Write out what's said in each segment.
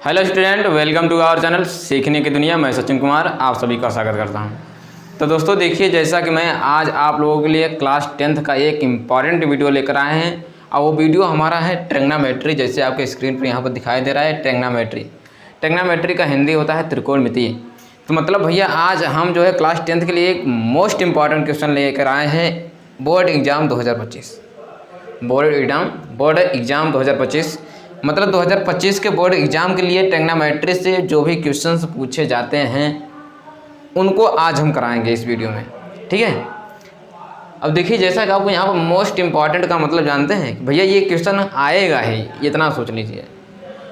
Hello student, welcome to our channel सीखने की दुनिया। मैं सचिन कुमार आप सभी का स्वागत करता हूं। तो दोस्तों देखिए, जैसा कि मैं आज आप लोगों के लिए क्लास 10th का एक इम्पॉर्टेंट वीडियो लेकर आए हैं और वो वीडियो हमारा है ट्रिग्नोमेट्री। जैसे आपके स्क्रीन पर यहाँ पर दिखाई दे रहा है ट्रिग्नोमेट्री। ट्रिग्नोमेट्री का हिंदी होता है त्रिकोणमिति। तो मतलब भैया आज हम जो है क्लास 10th के लिए एक मोस्ट इम्पॉर्टेंट क्वेश्चन लेकर आए हैं बोर्ड एग्ज़ाम 2025। बोर्ड एग्ज़ाम 2025 मतलब 2025 के बोर्ड एग्ज़ाम के लिए ट्रिग्नोमेट्री से जो भी क्वेश्चंस पूछे जाते हैं उनको आज हम कराएंगे इस वीडियो में, ठीक है। अब देखिए, जैसा कि आपको यहाँ पर मोस्ट इम्पॉर्टेंट का मतलब जानते हैं कि भैया ये क्वेश्चन आएगा ही, इतना सोच लीजिए।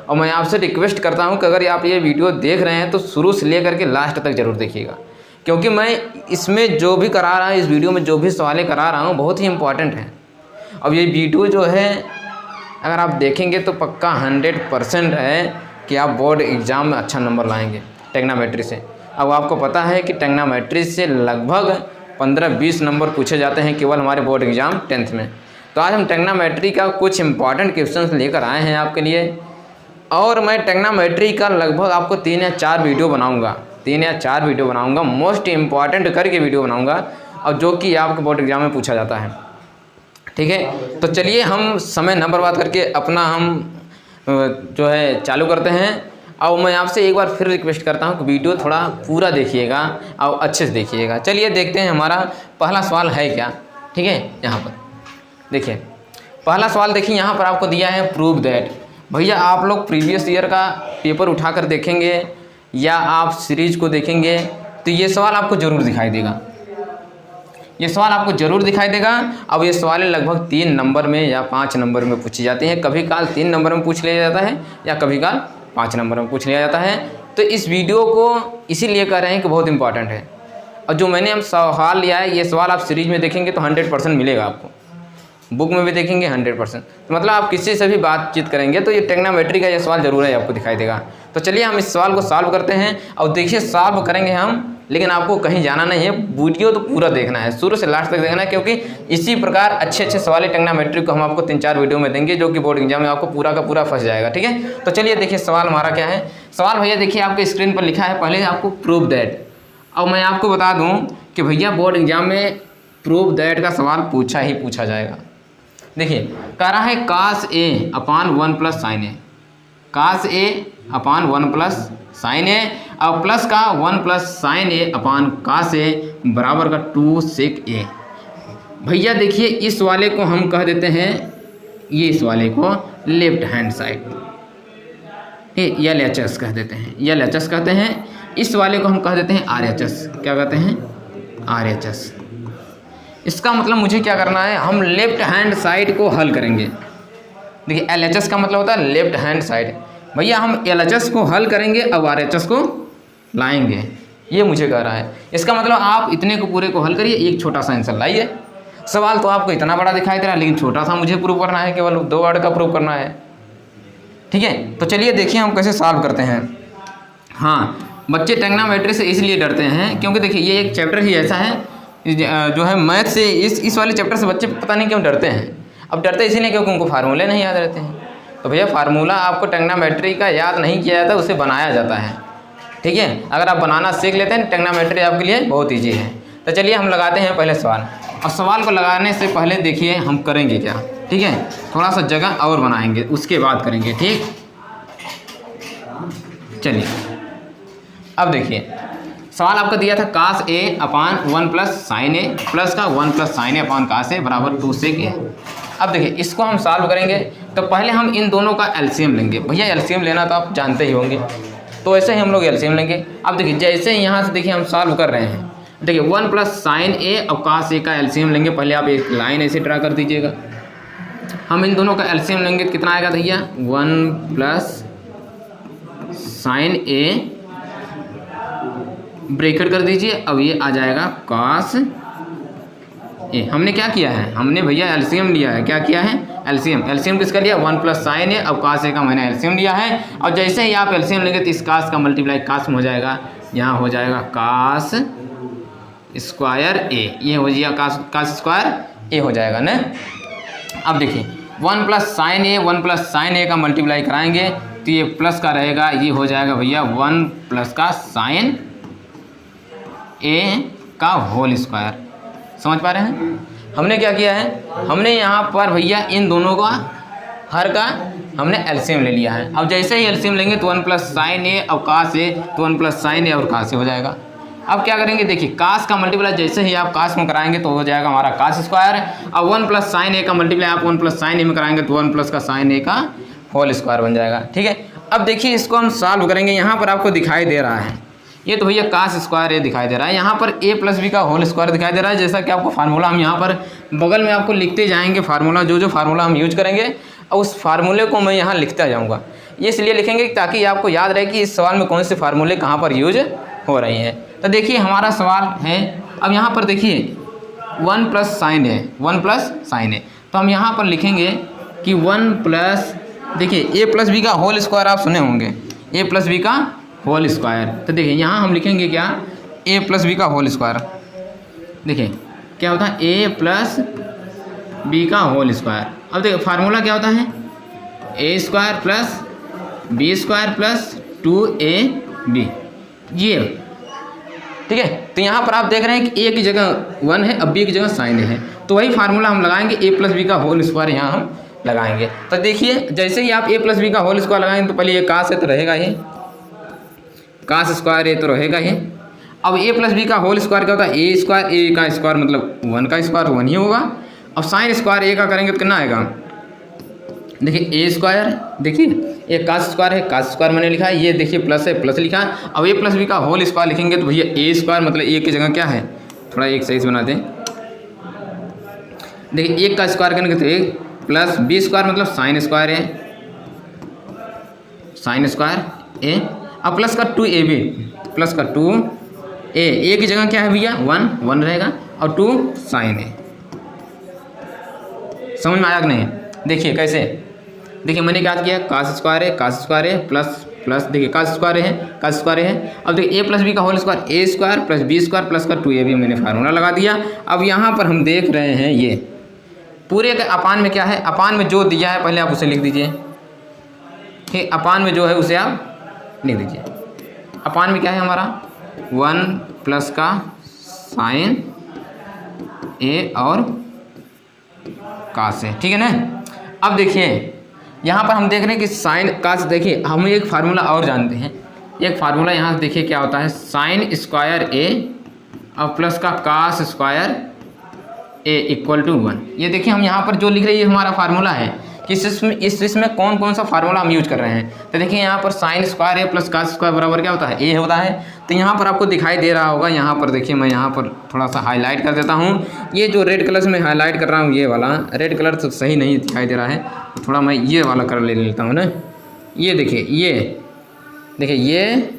और मैं आपसे रिक्वेस्ट करता हूँ कि अगर आप ये वीडियो देख रहे हैं तो शुरू से लेकर के लास्ट तक ज़रूर देखिएगा, क्योंकि मैं इसमें जो भी करा रहा हूँ, इस वीडियो में जो भी सवालें करा रहा हूँ बहुत ही इम्पॉर्टेंट हैं। अब ये वीडियो जो है अगर आप देखेंगे तो पक्का 100% है कि आप बोर्ड एग्ज़ाम में अच्छा नंबर लाएंगे ट्रिग्नोमेट्री से। अब आपको पता है कि ट्रिग्नोमेट्री से लगभग 15-20 नंबर पूछे जाते हैं केवल हमारे बोर्ड एग्ज़ाम 10th में। तो आज हम ट्रिग्नोमेट्री का कुछ इंपॉर्टेंट क्वेश्चंस लेकर आए हैं आपके लिए, और मैं ट्रिग्नोमेट्री का लगभग आपको 3 या 4 वीडियो बनाऊँगा, मोस्ट इम्पॉर्टेंट करके वीडियो बनाऊँगा, और जो कि आपके बोर्ड एग्ज़ाम में पूछा जाता है, ठीक है। तो चलिए हम समय न बर्बाद करके अपना जो है चालू करते हैं। और मैं आपसे एक बार फिर रिक्वेस्ट करता हूं कि वीडियो थोड़ा पूरा देखिएगा और अच्छे से देखिएगा। चलिए देखते हैं हमारा पहला सवाल है क्या, ठीक है। यहाँ पर देखिए पहला सवाल, देखिए यहाँ पर आपको दिया है प्रूव दैट। भैया आप लोग प्रीवियस ईयर का पेपर उठाकर देखेंगे या आप सीरीज को देखेंगे तो ये सवाल आपको ज़रूर दिखाई देगा, अब ये सवाल लगभग 3 नंबर में या 5 नंबर में पूछी जाती हैं। कभी काल 3 नंबर में पूछ लिया जाता है या कभी काल 5 नंबर में पूछ लिया जाता है। तो इस वीडियो को इसीलिए कह रहे हैं कि बहुत इंपॉर्टेंट है। और जो मैंने हम सवाल लिया है, ये सवाल आप सीरीज में देखेंगे तो 100% मिलेगा आपको, बुक में भी देखेंगे 100%। तो मतलब आप किसी से भी बातचीत करेंगे तो ये ट्रिग्नोमेट्री का ये सवाल ज़रूर है आपको दिखाई देगा। तो चलिए हम इस सवाल को सॉल्व करते हैं। और देखिए सॉल्व करेंगे हम, लेकिन आपको कहीं जाना नहीं है, वीडियो तो पूरा देखना है, शुरू से लास्ट तक देखना है, क्योंकि इसी प्रकार अच्छे सवाल ट्रिग्नोमेट्री को हम आपको 3-4 वीडियो में देंगे जो कि बोर्ड एग्जाम में आपको पूरा का पूरा फंस जाएगा, ठीक है। तो चलिए देखिए सवाल हमारा क्या है। सवाल भैया देखिए आपके स्क्रीन पर लिखा है, पहले आपको प्रूव दैट। और मैं आपको बता दूँ कि भैया बोर्ड एग्जाम में प्रूव दैट का सवाल पूछा जाएगा। देखिए कह रहा है cos A upon 1 + sin A, cos A upon 1 + sin A और प्लस का 1 + sin A upon cos A बराबर का 2 sec A। भैया देखिए इस वाले को हम कह देते हैं, ये इस वाले को लेफ्ट हैंड साइड LHS कह देते हैं, LHS कहते हैं। इस वाले को हम कह देते हैं RHS। क्या कहते हैं? RHS। इसका मतलब मुझे क्या करना है, हम लेफ्ट हैंड साइड को हल करेंगे। देखिए LHS का मतलब होता है लेफ्ट हैंड साइड। भैया हम LHS को हल करेंगे और RHS को लाएंगे, ये मुझे कह रहा है। इसका मतलब आप इतने को पूरे को हल करिए, एक छोटा सा आंसर लाइए। सवाल तो आपको इतना बड़ा दिखाई दे रहा है, लेकिन छोटा सा मुझे प्रूव करना है, केवल 2 वर्ड का प्रूव करना है, ठीक है। तो चलिए देखिए हम कैसे सॉल्व करते हैं। हाँ, बच्चे ट्रिग्नोमेट्री से इसलिए डरते हैं क्योंकि देखिए ये एक चैप्टर ही ऐसा है जो है मैथ से, इस वाले चैप्टर से बच्चे पता नहीं क्यों डरते हैं। अब डरते इसीलिए क्योंकि उनको फार्मूले नहीं याद रहते हैं। तो भैया फार्मूला आपको ट्रिग्नोमेट्री का याद नहीं किया जाता, उसे बनाया जाता है, ठीक है। अगर आप बनाना सीख लेते हैं ट्रिग्नोमेट्री आपके लिए बहुत ईजी है। तो चलिए हम लगाते हैं पहले सवाल। और सवाल को लगाने से पहले देखिए हम करेंगे क्या, ठीक है। थोड़ा सा जगह और बनाएंगे, उसके बाद करेंगे, ठीक। चलिए अब देखिए सवाल आपका दिया था cos A upon 1 + sin A plus का 1 + sin A upon cos A बराबर 2 sec A। अब देखिए इसको हम सॉल्व करेंगे तो पहले हम इन दोनों का एलसीएम लेंगे। भैया एलसीएम लेना तो आप जानते ही होंगे, तो ऐसे ही हम लोग एलसीएम लेंगे। अब देखिए जैसे यहाँ से देखिए हम सॉल्व कर रहे हैं, देखिए 1 + sin A और cos A का एलसीएम लेंगे। पहले आप एक लाइन ऐसे ड्रा कर दीजिएगा। हम इन दोनों का एलसीएम लेंगे तो कितना आएगा भैया, 1 + sin A ब्रैकेट कर दीजिए। अब ये आ जाएगा cos A। हमने क्या किया है, हमने भैया एलसीएम लिया है। क्या किया है? एलसीएम किसका लिया? 1 + sin A और cos A का मैंने एलसीएम लिया है। और जैसे ही आप एलसीएम लेंगे तो इस cos का मल्टीप्लाई cos में हो जाएगा, यहाँ हो जाएगा cos स्क्वायर A, ये हो जाएगा cos स्क्वायर A हो जाएगा ना। अब देखिए 1 + sin A 1 + sin A का मल्टीप्लाई कराएंगे तो ये प्लस का रहेगा, ये हो जाएगा भैया 1 प्लस का साइन ए का होल स्क्वायर। समझ पा रहे हैं? हमने क्या किया है, हमने यहाँ पर भैया इन दोनों का हर का हमने एलसीएम ले लिया है। अब जैसे ही एलसीएम लेंगे तो 1 प्लस साइन ए और कास ए, तो 1 प्लस साइन ए और कास ए हो जाएगा। अब क्या करेंगे, देखिए कास का मल्टीप्लाई जैसे ही आप कास में कराएंगे तो हो जाएगा हमारा कास स्क्वायर। अब 1 प्लस साइन ए का मल्टीप्लाई आप 1 प्लस साइन ए में कराएंगे तो 1 प्लस का साइन ए का होल स्क्वायर बन जाएगा। ठीक है, अब देखिए इसको हम सॉल्व करेंगे। यहाँ पर आपको दिखाई दे रहा है, ये तो भैया कास स्क्वायर ए दिखाई दे रहा है, यहाँ पर ए प्लस बी का होल स्क्वायर दिखाई दे रहा है। जैसा कि आपको फार्मूला हम यहाँ पर बगल में आपको लिखते जाएंगे, फार्मूला जो फार्मूला हम यूज करेंगे और उस फार्मूले को मैं यहाँ लिखता जाऊँगा। ये इसलिए लिखेंगे ताकि आपको याद रहे कि इस सवाल में कौन से फार्मूले कहाँ पर यूज हो रही हैं। तो देखिए हमारा सवाल है, अब यहाँ पर देखिए 1 प्लस साइन है, 1 प्लस साइन है, तो हम यहाँ पर लिखेंगे कि 1 प्लस, देखिए ए प्लस बी का होल स्क्वायर आप सुने होंगे, ए प्लस बी का होल स्क्वायर। तो देखिए यहाँ हम लिखेंगे क्या, ए प्लस बी का होल स्क्वायर। देखिए क्या होता है, ए प्लस बी का होल स्क्वायर। अब देखिए फार्मूला क्या होता है, a square plus B square plus 2ab, ये ठीक है। तो यहाँ पर आप देख रहे हैं कि ए की जगह 1 है, अब बी की जगह साइन है, तो वही फार्मूला हम लगाएंगे, ए प्लस बी का होल स्क्वायर यहाँ हम लगाएंगे। तो देखिए जैसे ही आप ए प्लस बी का होल स्क्वायर लगाएंगे तो पहले ये कास है तो रहेगा ही, कास स्क्वायर ए तो रहेगा ही। अब ए प्लस बी का होल स्क्वायर क्या होता है, ए स्क्वायर, ए का स्क्वायर मतलब 1 का स्क्वायर 1 ही होगा। अब साइन स्क्वायर ए का करेंगे तो कितना आएगा, देखिए ए स्क्वायर, देखिए ये कास स्क्वायर है, कास स्क्वायर मैंने लिखा है, ये देखिए प्लस है, प्लस लिखा है। अब ए प्लस बी का होल स्क्वायर लिखेंगे तो भैया ए स्क्वायर मतलब ए की जगह क्या है, थोड़ा एक सही से बना दें, देखिए एक का स्क्वायर करेंगे तो एक प्लस बी स्क्वायर मतलब साइन स्क्वायर है, साइन स्क्वायर ए, अब प्लस का 2ab, प्लस का 2a, ए की जगह क्या है भैया 1 रहेगा और 2 साइन है। समझ में आया कि नहीं? देखिए कैसे, देखिए मैंने क्या किया, कास स्क्वायर है, कास स्क्वायर है प्लस प्लस, देखिए कास स्क्वायर है, कास स्क्वायर है। अब देखिए ए प्लस बी का whole square, a square plus B square plus का 2ab मैंने फार्मूला लगा दिया। अब यहाँ पर हम देख रहे हैं ये पूरे के अपान में क्या है, अपान में जो दिया है पहले आप उसे लिख दीजिए, ठीक, अपान में जो है उसे आप लिख दीजिए। अपान में क्या है हमारा 1 प्लस का साइन ए और कास है, ठीक है ना। अब देखिए यहाँ पर हम देख रहे हैं कि साइन कास, देखिए हम एक फार्मूला और जानते हैं, एक फार्मूला यहाँ से देखिए क्या होता है, साइन स्क्वायर ए और प्लस का cos square A equal to 1। ये देखिए हम यहाँ पर जो लिख रहे हैं ये हमारा फार्मूला है कि इसमें कौन कौन सा फार्मूला हम यूज कर रहे हैं। तो देखिए यहाँ पर साइन स्क्वायर ए प्लस कास स्क्वायर बराबर क्या होता है, ए होता है। तो यहाँ पर आपको दिखाई दे रहा होगा, यहाँ पर देखिए मैं यहाँ पर थोड़ा सा हाईलाइट कर देता हूँ, ये जो रेड कलर से मैं हाईलाइट कर रहा हूँ, ये वाला रेड कलर तो सही नहीं दिखाई दे रहा है, तो थोड़ा मैं ये वाला कलर ले लेता हूँ ना। ये देखिए ये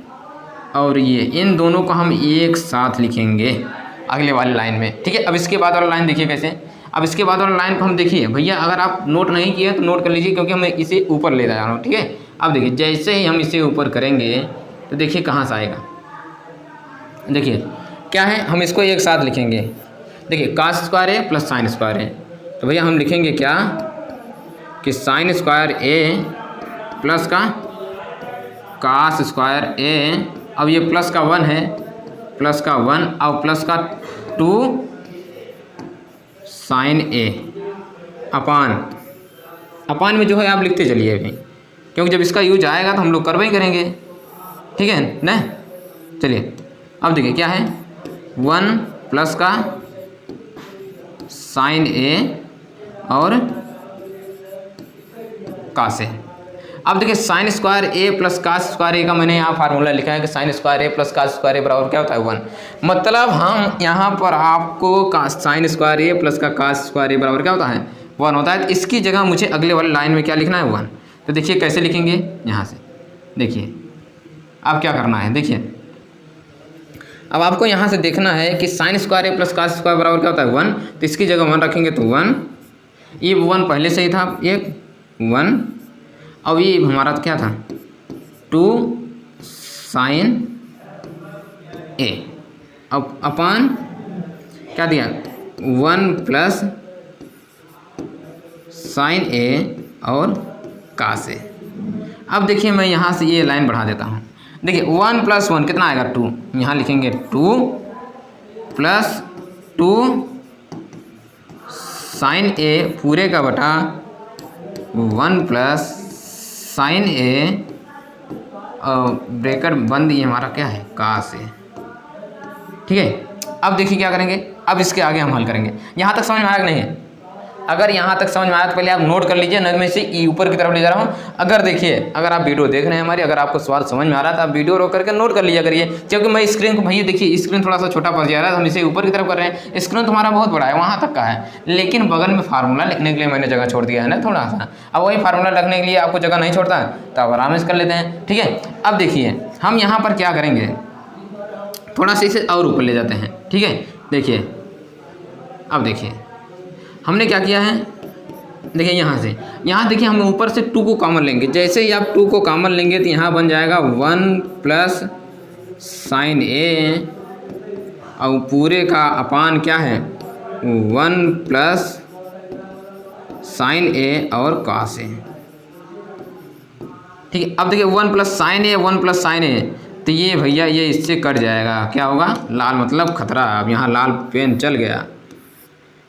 और ये, इन दोनों को हम एक साथ लिखेंगे अगले वाली लाइन में, ठीक है। अब इसके बाद वाला लाइन देखिए कैसे, अब इसके बाद वाला लाइन को हम देखिए भैया, अगर आप नोट नहीं किए तो नोट कर लीजिए क्योंकि हम इसे ऊपर ले जा रहा हूँ, ठीक है। अब देखिए जैसे ही हम इसे ऊपर करेंगे तो देखिए कहाँ से आएगा, देखिए क्या है, हम इसको एक साथ लिखेंगे। देखिए कास स्क्वायर है प्लस साइन स्क्वायर है, तो भैया हम लिखेंगे क्या कि साइन स्क्वायर ए प्लस का कास स्क्वायर ए, अब ये प्लस का 1 है, प्लस का 1 और प्लस का 2 साइन ए अपान में जो है आप लिखते चलिए अभी, क्योंकि जब इसका यूज आएगा तो हम लोग करवा ही करेंगे, ठीक है ना। चलिए अब देखिए क्या है, 1 प्लस का साइन ए और कास ए। अब देखिए साइन स्क्वायर ए प्लस कास स्क्वायर ए का मैंने यहाँ फार्मूला लिखा है कि साइन स्क्वायर ए प्लस कास स्क्वायर ए बराबर क्या होता है 1। मतलब हम यहाँ पर आपको साइन स्क्वायर ए प्लस का कास स्क्वायर ए बराबर क्या होता है 1 होता है। तो इसकी जगह मुझे अगले वाले लाइन में क्या लिखना है 1। तो देखिए कैसे लिखेंगे, यहाँ से देखिए अब क्या करना है, देखिए अब आपको यहाँ से देखना है कि साइन स्क्वायर ए प्लस कास स्क्वायर बराबर क्या होता है 1। तो इसकी जगह 1 रखेंगे तो 1, ये 1 पहले से ही था, ये 1, अब ये हमारा क्या था 2 साइन ए, अब अपान क्या दिया 1 प्लस साइन ए और कास ए। अब देखिए मैं यहाँ से ये लाइन बढ़ा देता हूँ। देखिए 1 + 1 कितना आएगा 2, यहाँ लिखेंगे 2 + 2 sin A पूरे का बटा 1 + sin A ब्रैकेट बंद, ये हमारा क्या है cos A। ठीक है, अब देखिए क्या करेंगे, अब इसके आगे हम हल करेंगे। यहाँ तक समझ में आया कि नहीं है? अगर यहाँ तक समझ में आया तो पहले आप नोट कर लीजिए, न मैं इसे ऊपर की तरफ ले जा रहा हूँ। अगर देखिए, अगर आप वीडियो देख रहे हैं हमारी, अगर आपको सवाल समझ में आ रहा है तो आप वीडियो रोक करके नोट कर लीजिए करिए, क्योंकि मैं स्क्रीन को, भैया देखिए स्क्रीन थोड़ा सा छोटा पड़ जा रहा है, हम इसे ऊपर की तरफ कर रहे हैं। स्क्रीन तो हमारा बहुत बड़ा है, वहाँ तक का है, लेकिन बगल में फार्मूला लिखने के लिए मैंने जगह छोड़ दिया है ना थोड़ा सा। अब वही फार्मूला लिखने के लिए आपको जगह नहीं छोड़ता तो आप आराम से कर लेते हैं। ठीक है, अब देखिए हम यहाँ पर क्या करेंगे, थोड़ा सा इसे और ऊपर ले जाते हैं। ठीक है, देखिए अब देखिए हमने क्या किया है, देखिए यहाँ देखिए हम ऊपर से 2 को कॉमन लेंगे। जैसे ही आप 2 को कॉमन लेंगे तो यहाँ बन जाएगा 1 + sin A और पूरे का अपान क्या है 1 + sin A और cos A। ठीक है, अब देखिए 1 + sin A 1 + sin A, तो ये भैया ये इससे कट जाएगा, क्या होगा लाल मतलब खतरा। अब यहाँ लाल पेन चल गया,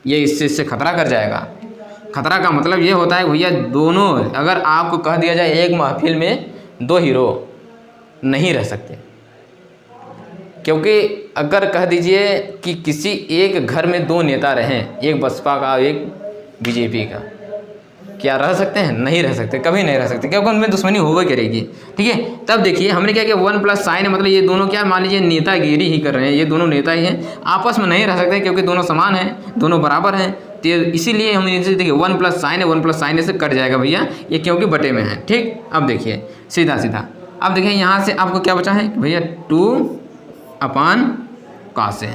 ये इससे खतरा कर जाएगा। खतरा का मतलब ये होता है भैया दोनों, अगर आपको कह दिया जाए एक महफिल में 2 हीरो नहीं रह सकते, क्योंकि अगर कह दीजिए कि किसी एक घर में 2 नेता रहें, एक बसपा का एक बीजेपी का, क्या रह सकते हैं? नहीं रह सकते, कभी नहीं रह सकते, क्योंकि उनमें दुश्मनी होगा करेगी। ठीक है, तब देखिए हमने क्या किया 1 + sin, मतलब ये दोनों क्या मान लीजिए नेतागिरी ही कर रहे हैं, ये दोनों नेता ही हैं, आपस में नहीं रह सकते क्योंकि दोनों समान हैं, दोनों बराबर हैं। तो इसीलिए हम देखिए 1 + sin है, 1 + sin से कट जाएगा भैया ये, क्योंकि बटे में है। ठीक, अब देखिए सीधा अब देखिए यहाँ से आपको क्या बचा है भैया 2/cos A।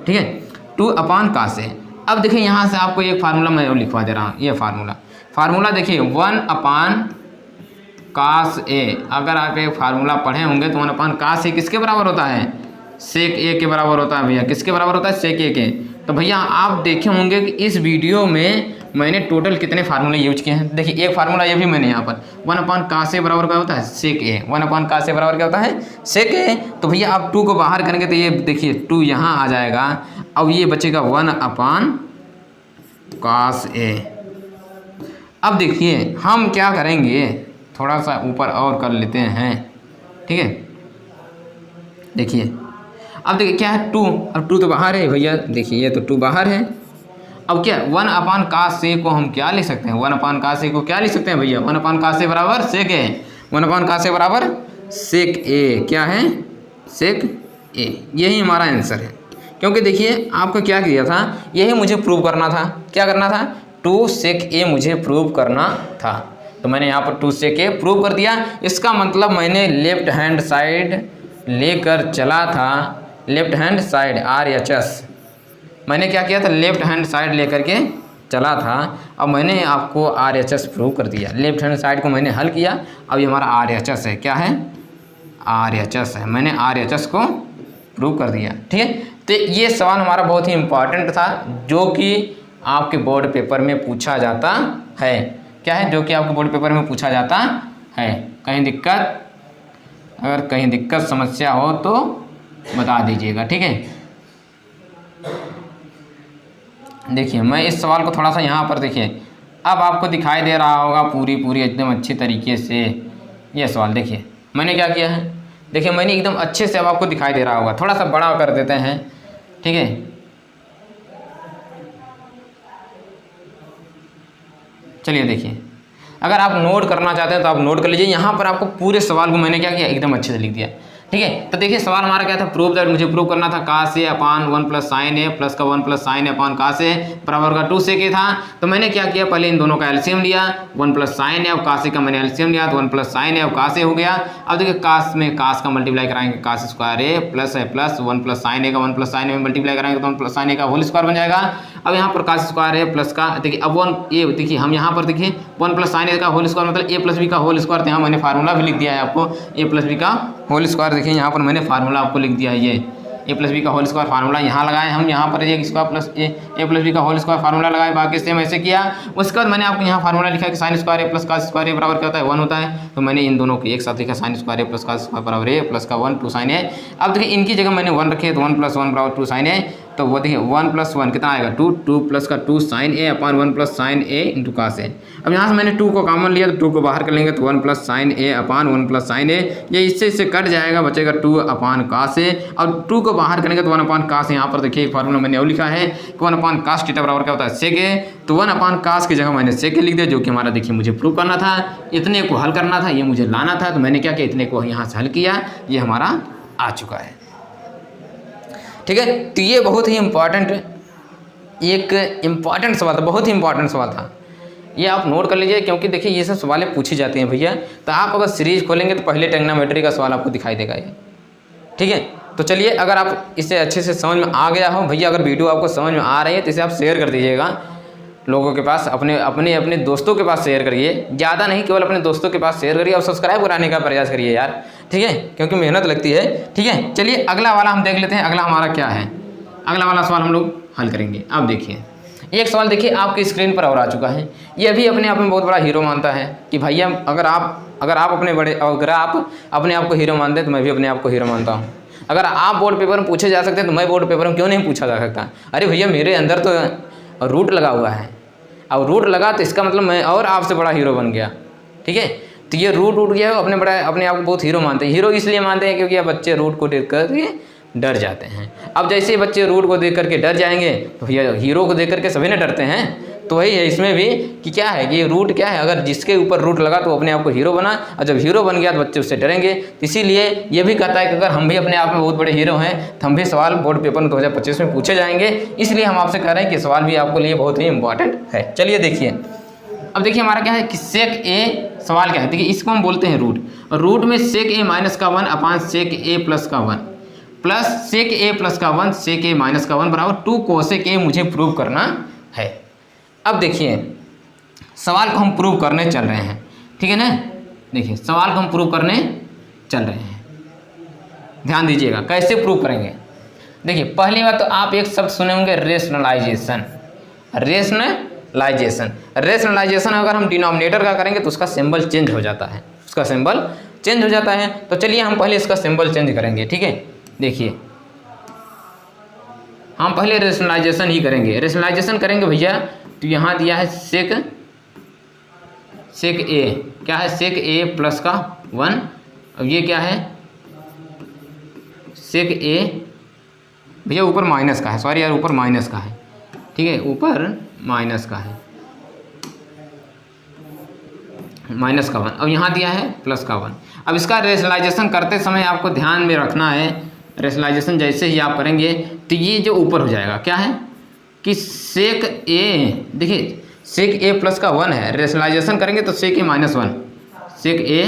ठीक है, 2/cos A। अब देखिए यहाँ से आपको एक फार्मूला मैं लिखवा दे रहा हूँ, ये फार्मूला देखिए 1/cos A। अगर आप एक फार्मूला पढ़े होंगे तो 1/cos A किसके बराबर होता है? sec A के बराबर होता है भैया। किसके बराबर होता है? sec A के। तो भैया आप देखे होंगे कि इस वीडियो में मैंने टोटल कितने फार्मूले यूज किए हैं। देखिए एक फार्मूला ये भी मैंने यहाँ पर 1/cos A बराबर क्या होता है? sec A। 1/cos A बराबर क्या होता है? sec A। तो भैया आप 2 को बाहर करेंगे तो ये देखिए 2 यहाँ आ जाएगा, अब ये बचेगा 1/cos A। अब देखिए हम क्या करेंगे, थोड़ा सा ऊपर और कर लेते हैं। ठीक है, देखिए अब देखिए क्या है 2, अब 2 तो बाहर है भैया, देखिए ये तो 2 बाहर है। अब क्या 1/cos A को हम क्या लिख सकते हैं? 1/cos A को क्या लिख सकते हैं भैया? 1/cos A बराबर sec A। 1/cos A बराबर sec A, क्या है? sec A। यही हमारा आंसर है, क्योंकि देखिए आपको क्या किया था, यही मुझे प्रूव करना था। क्या करना था? 2 sec A मुझे प्रूव करना था, तो मैंने यहाँ पर 2 sec A प्रूव कर दिया। इसका मतलब मैंने लेफ्ट हैंड साइड लेकर चला था, लेफ्ट हैंड साइड RHS मैंने क्या किया था? लेफ्ट हैंड साइड लेकर के चला था। अब मैंने आपको RHS प्रूव कर दिया, लेफ्ट हैंड साइड को मैंने हल किया। अब ये हमारा RHS है, क्या है? RHS है, मैंने RHS को प्रूव कर दिया। ठीक है, तो ये सवाल हमारा बहुत ही इम्पॉर्टेंट था, जो कि आपके बोर्ड पेपर में पूछा जाता है। क्या है? जो कि आपके बोर्ड पेपर में पूछा जाता है। कहीं दिक्कत, अगर कहीं दिक्कत समस्या हो तो बता दीजिएगा। ठीक है, देखिए मैं इस सवाल को थोड़ा सा यहाँ पर देखिए, अब आपको दिखाई दे रहा होगा पूरी एकदम अच्छी तरीके से ये सवाल। देखिए मैंने क्या किया है, देखिए मैंने एकदम अच्छे से, अब आपको दिखाई दे रहा होगा, थोड़ा सा बड़ा कर देते हैं। ठीक है, चलिए देखिए, अगर आप नोट करना चाहते हैं तो आप नोट कर लीजिए। यहाँ पर आपको पूरे सवाल को मैंने क्या किया, एकदम अच्छे से लिख दिया। ठीक है, तो देखिए सवाल हमारा क्या था, प्रूव दैट, मुझे प्रूव करना था cos A upon 1 + sin A plus का 1 + sin A upon cos A बराबर का 2 sec A था। तो मैंने क्या किया, पहले इन दोनों का एलसीएम लिया, 1 + sin A और cos A का मैंने एलसीएम लिया, तो 1 + sin A और cos A हो गया। अब देखिए cos में cos का मल्टीप्लाई कराएंगे, cos स्क्वायर A प्लस है प्लस 1 + sin A का 1 + sin A में मल्टीप्लाई कराएंगे तो 1 + sin A का होल स्क्वायर बन जाएगा। अब यहाँ पर cos स्क्वायर A प्लस का, देखिए अब 1 ये देखिए हम यहाँ पर देखिए 1 + sin A का होल स्क्वायर मतलब A + B का होल स्क्वायर। यहाँ मैंने फार्मूला भी लिख दिया है आपको, A + B का होल स्क्वायर। देखिए यहाँ पर मैंने फार्मूला आपको लिख दिया है, ए प्लस बी का होल स्क्वायर फार्मूला यहाँ लगाए हम, यहाँ पर ए स्क्वायर प्लस ए प्लस बी का होल स्क्वायर फार्मूला लगाए, बाकी सेम ऐसे किया। उसके बाद मैंने आपको यहाँ फार्मूला लिखा कि साइन स्क्वायर ए प्लस कॉस स्क्वायर ए बराबर क्या होता है 1 होता है, तो मैंने इन दोनों को एक साथ लिखा साइन स्क्वायर ए प्लस कॉस स्क्वायर बराबर ए प्लस का 1 2 साइन ए। अब देखिए इनकी जगह मैंने 1 रखे तो 1 + 1 बराबर 2 साइन ए, तो वो देखिए 1 + 1 कितना आएगा 2, 2 + का 2 sign A upon 1 + sign A into cos A. अब यहाँ से मैंने 2 को कॉमन लिया तो 2 को बाहर कर लेंगे तो 1 + साइन ए अपान 1 + साइन ए, ये इससे कट जाएगा, बचेगा 2 अपान कॉस ए, और 2 को बाहर करेंगे तो 1 अपान कॉस। यहाँ पर देखिए फार्मूला मैंने और लिखा है कि 1 अपान कॉस थीटा बराबर क्या होता है सेक ए, तो 1 अपान कॉस की जगह मैंने सेक ए लिख दिया, जो कि हमारा देखिए मुझे प्रूव करना था, इतने को हल करना था, ये मुझे लाना था, तो मैंने क्या किया इतने को यहाँ से हल किया, ये हमारा आ चुका है। ठीक है, तो ये बहुत ही इम्पॉर्टेंट सवाल था, बहुत ही इम्पॉर्टेंट सवाल था, ये आप नोट कर लीजिए, क्योंकि देखिए ये सब सवालें पूछी जाती हैं भैया। तो आप अगर सीरीज खोलेंगे तो पहले ट्रिग्नोमेट्री का सवाल आपको दिखाई देगा ये। ठीक है, तो चलिए अगर आप इसे अच्छे से समझ में आ गया हो भैया, अगर वीडियो आपको समझ में आ रही है तो इसे आप शेयर कर दीजिएगा लोगों के पास, अपने दोस्तों के पास शेयर करिए, ज़्यादा नहीं केवल अपने दोस्तों के पास शेयर करिए, और सब्सक्राइब कराने का प्रयास करिए यार। ठीक है, क्योंकि मेहनत लगती है। ठीक है, चलिए अगला वाला हम देख लेते हैं, अगला हमारा क्या है, अगला वाला सवाल हम लोग हल करेंगे। अब देखिए एक सवाल देखिए आपकी स्क्रीन पर और आ चुका है, ये भी अपने आप में बहुत बड़ा हीरो मानता है कि भैया अगर आप अपने आप को हीरो मानते हैं तो मैं भी अपने आप को हीरो मानता हूँ। अगर आप बोर्ड पेपर में पूछे जा सकते हैं तो मैं बोर्ड पेपर में क्यों नहीं पूछा जा सकता। अरे भैया मेरे अंदर तो रूट लगा हुआ है, और रूट लगा तो इसका मतलब मैं और आपसे बड़ा हीरो बन गया। ठीक है, तो ये रूट उठ गया, अपने आप को बहुत हीरो मानते हैं। हीरो इसलिए मानते हैं क्योंकि बच्चे रूट को देख कर डर जाते हैं। अब जैसे बच्चे रूट को देख करके डर जाएंगे तो भैया हीरो को देख करके सभी ने डरते हैं। तो वही है इसमें भी कि क्या है कि रूट क्या है, अगर जिसके ऊपर रूट लगा तो अपने आप को हीरो बना, और जब हीरो बन गया तो बच्चे उससे डरेंगे। इसीलिए ये भी कहता है कि अगर हम भी अपने आप में बहुत बड़े हीरो हैं तो हम भी सवाल बोर्ड पेपर में 2025 में पूछे जाएंगे। इसलिए हम आपसे कह रहे हैं कि सवाल भी आपके लिए बहुत ही इंपॉर्टेंट है। चलिए देखिए, अब देखिए हमारा क्या है कि सेक ए सवाल क्या है, देखिए इसको हम बोलते हैं रूट, और रूट में सेक ए माइनस का 1 अपान सेक ए प्लस का 1 प्लस सेक ए प्लस का 1 सेक ए माइनस का 1 बराबर 2 कोसेक ए मुझे प्रूव करना है। अब देखिए सवाल को हम प्रूव करने चल रहे हैं। ठीक है ना, देखिए सवाल को हम प्रूव करने चल रहे हैं, ध्यान दीजिएगा कैसे प्रूव करेंगे। देखिए पहली बात तो आप एक शब्द सुने होंगे रेशनलाइजेशन। रेशनलाइजेशन अगर हम डिनोमिनेटर का करेंगे तो उसका सिंबल चेंज हो जाता है, तो चलिए हम पहले इसका सिंबल चेंज करेंगे। ठीक है, देखिए हम पहले रेशनलाइजेशन ही करेंगे। रेशनलाइजेशन करेंगे भैया, तो यहाँ दिया है सेक ए, क्या है सेक ए प्लस का 1, अब ये क्या है सेक ए भैया ऊपर माइनस का है, सॉरी यार ऊपर माइनस का है। ठीक है, ऊपर माइनस का है, माइनस का 1, अब यहाँ दिया है प्लस का 1। अब इसका रेशनलाइजेशन करते समय आपको ध्यान में रखना है, रेशनलाइजेशन जैसे ही आप करेंगे तो ये जो ऊपर हो जाएगा क्या है कि सेक ए, देखिए सेक ए प्लस का 1 है, रेशनलाइजेशन करेंगे तो सेक ए माइनस 1, सेक ए